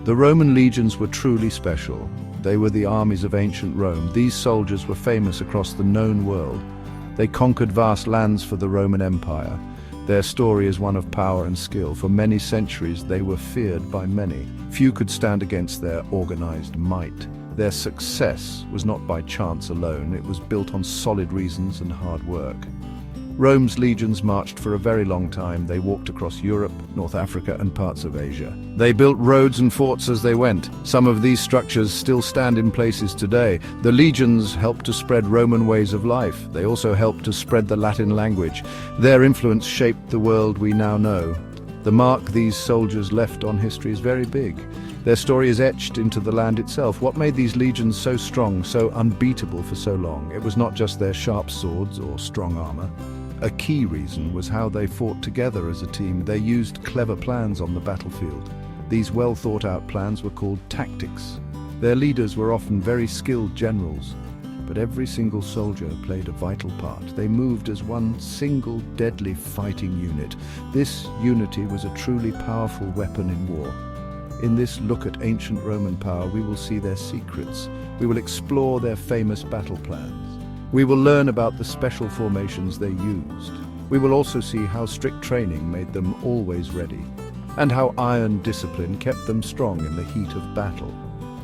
The Roman legions were truly special. They were the armies of ancient Rome. These soldiers were famous across the known world. They conquered vast lands for the Roman Empire. Their story is one of power and skill. For many centuries, they were feared by many. Few could stand against their organized might. Their success was not by chance alone. It was built on solid reasons and hard work. Rome's legions marched for a very long time. They walked across Europe, North Africa, and parts of Asia. They built roads and forts as they went. Some of these structures still stand in places today. The legions helped to spread Roman ways of life. They also helped to spread the Latin language. Their influence shaped the world we now know. The mark these soldiers left on history is very big. Their story is etched into the land itself. What made these legions so strong, so unbeatable for so long? It was not just their sharp swords or strong armor. A key reason was how they fought together as a team. They used clever plans on the battlefield. These well-thought-out plans were called tactics. Their leaders were often very skilled generals, but every single soldier played a vital part. They moved as one single deadly fighting unit. This unity was a truly powerful weapon in war. In this look at ancient Roman power, we will see their secrets. We will explore their famous battle plans. We will learn about the special formations they used. We will also see how strict training made them always ready, and how iron discipline kept them strong in the heat of battle.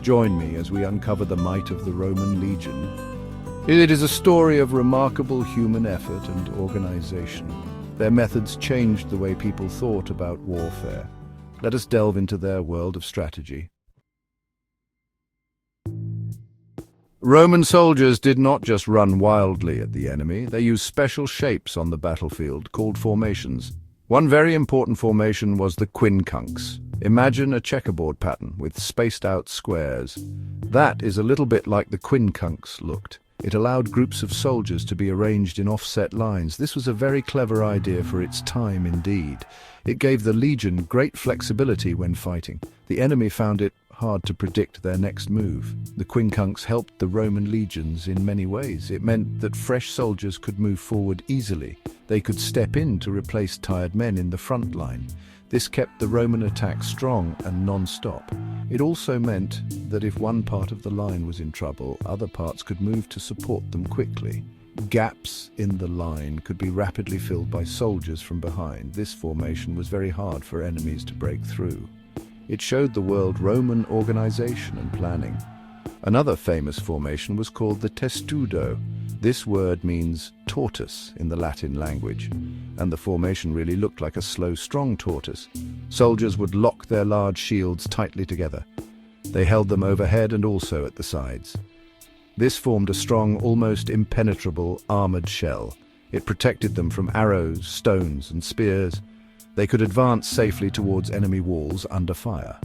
Join me as we uncover the might of the Roman legion. It is a story of remarkable human effort and organization. Their methods changed the way people thought about warfare. Let us delve into their world of strategy. Roman soldiers did not just run wildly at the enemy. They used special shapes on the battlefield called formations. One very important formation was the quincunx. Imagine a checkerboard pattern with spaced-out squares. That is a little bit like the quincunx looked. It allowed groups of soldiers to be arranged in offset lines. This was a very clever idea for its time indeed. It gave the legion great flexibility when fighting. The enemy found it hard to predict their next move. The quincunx helped the Roman legions in many ways. It meant that fresh soldiers could move forward easily. They could step in to replace tired men in the front line. This kept the Roman attack strong and non-stop. It also meant that if one part of the line was in trouble, other parts could move to support them quickly. Gaps in the line could be rapidly filled by soldiers from behind. This formation was very hard for enemies to break through. It showed the world Roman organization and planning. Another famous formation was called the Testudo. This word means tortoise in the Latin language, and the formation really looked like a slow, strong tortoise. Soldiers would lock their large shields tightly together. They held them overhead and also at the sides. This formed a strong, almost impenetrable armored shell. It protected them from arrows, stones, and spears. They could advance safely towards enemy walls under fire.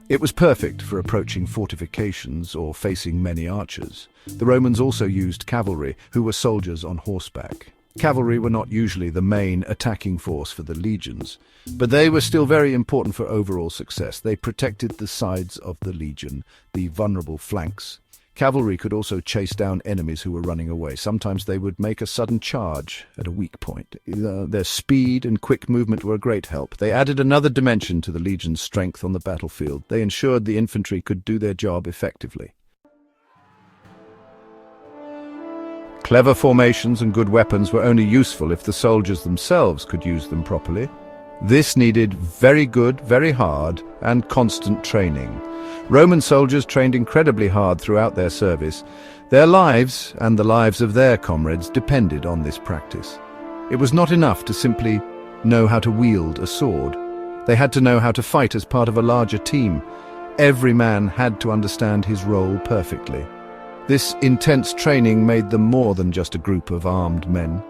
It was perfect for approaching fortifications or facing many archers. The Romans also used cavalry, who were soldiers on horseback. Cavalry were not usually the main attacking force for the legions, but they were still very important for overall success. They protected the sides of the legion, the vulnerable flanks. Cavalry could also chase down enemies who were running away. Sometimes they would make a sudden charge at a weak point. Their speed and quick movement were a great help. They added another dimension to the legion's strength on the battlefield. They ensured the infantry could do their job effectively. Clever formations and good weapons were only useful if the soldiers themselves could use them properly. This needed very good, very hard, and constant training. Roman soldiers trained incredibly hard throughout their service. Their lives and the lives of their comrades depended on this practice. It was not enough to simply know how to wield a sword. They had to know how to fight as part of a larger team. Every man had to understand his role perfectly. This intense training made them more than just a group of armed men.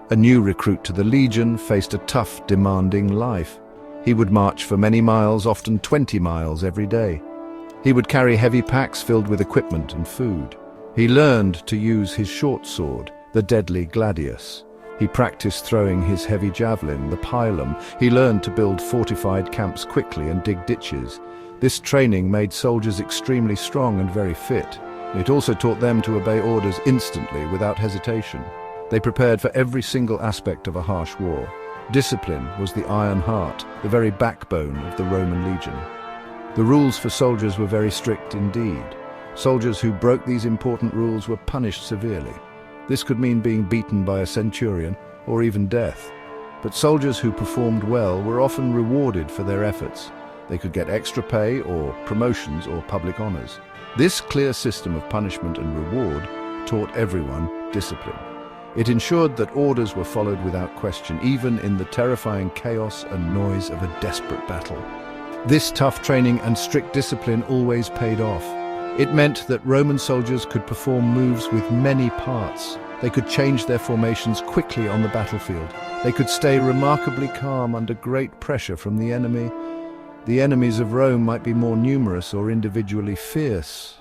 A new recruit to the legion faced a tough, demanding life. He would march for many miles, often 20 miles every day. He would carry heavy packs filled with equipment and food. He learned to use his short sword, the deadly gladius. He practiced throwing his heavy javelin, the pilum. He learned to build fortified camps quickly and dig ditches. This training made soldiers extremely strong and very fit. It also taught them to obey orders instantly, without hesitation. They prepared for every single aspect of a harsh war. Discipline was the iron heart, the very backbone of the Roman legion. The rules for soldiers were very strict indeed. Soldiers who broke these important rules were punished severely. This could mean being beaten by a centurion or even death. But soldiers who performed well were often rewarded for their efforts. They could get extra pay or promotions or public honors. This clear system of punishment and reward taught everyone discipline. It ensured that orders were followed without question, even in the terrifying chaos and noise of a desperate battle. This tough training and strict discipline always paid off. It meant that Roman soldiers could perform moves with many parts. They could change their formations quickly on the battlefield. They could stay remarkably calm under great pressure from the enemy. The enemies of Rome might be more numerous or individually fierce,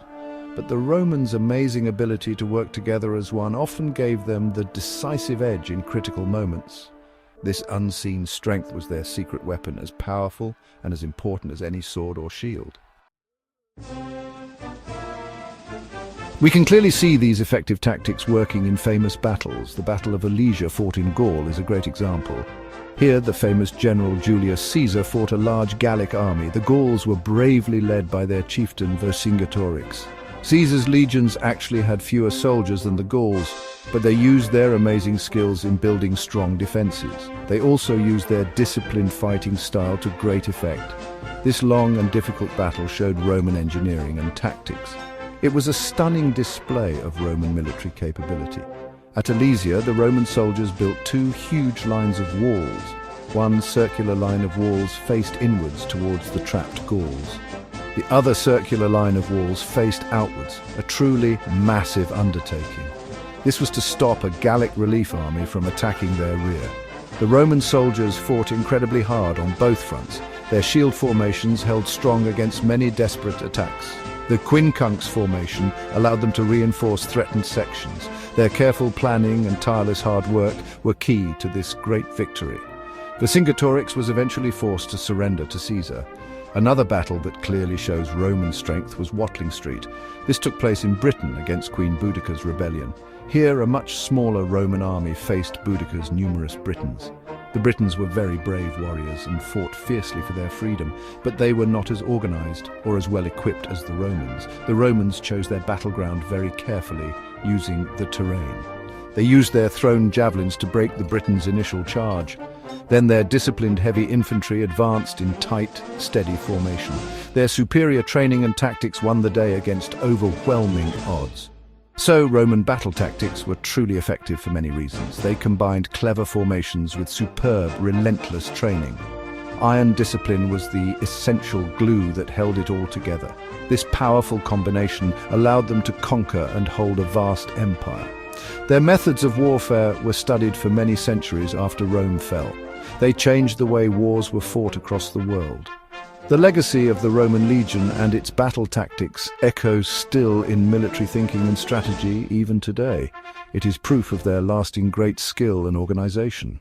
but the Romans' amazing ability to work together as one often gave them the decisive edge in critical moments. This unseen strength was their secret weapon, as powerful and as important as any sword or shield. We can clearly see these effective tactics working in famous battles. The Battle of Alesia, fought in Gaul, is a great example. Here, the famous general Julius Caesar fought a large Gallic army. The Gauls were bravely led by their chieftain Vercingetorix. Caesar's legions actually had fewer soldiers than the Gauls, but they used their amazing skills in building strong defenses. They also used their disciplined fighting style to great effect. This long and difficult battle showed Roman engineering and tactics. It was a stunning display of Roman military capability. At Alesia, the Roman soldiers built two huge lines of walls. One circular line of walls faced inwards towards the trapped Gauls. The other circular line of walls faced outwards, a truly massive undertaking. This was to stop a Gallic relief army from attacking their rear. The Roman soldiers fought incredibly hard on both fronts. Their shield formations held strong against many desperate attacks. The quincunx formation allowed them to reinforce threatened sections. Their careful planning and tireless hard work were key to this great victory. Vercingetorix was eventually forced to surrender to Caesar. Another battle that clearly shows Roman strength was Watling Street. This took place in Britain against Queen Boudicca's rebellion. Here, a much smaller Roman army faced Boudicca's numerous Britons. The Britons were very brave warriors and fought fiercely for their freedom, but they were not as organized or as well equipped as the Romans. The Romans chose their battleground very carefully, using the terrain. They used their thrown javelins to break the Britons' initial charge. Then their disciplined heavy infantry advanced in tight, steady formation. Their superior training and tactics won the day against overwhelming odds. So, Roman battle tactics were truly effective for many reasons. They combined clever formations with superb, relentless training. Iron discipline was the essential glue that held it all together. This powerful combination allowed them to conquer and hold a vast empire. Their methods of warfare were studied for many centuries after Rome fell. They changed the way wars were fought across the world. The legacy of the Roman legion and its battle tactics echoes still in military thinking and strategy even today. It is proof of their lasting great skill and organization.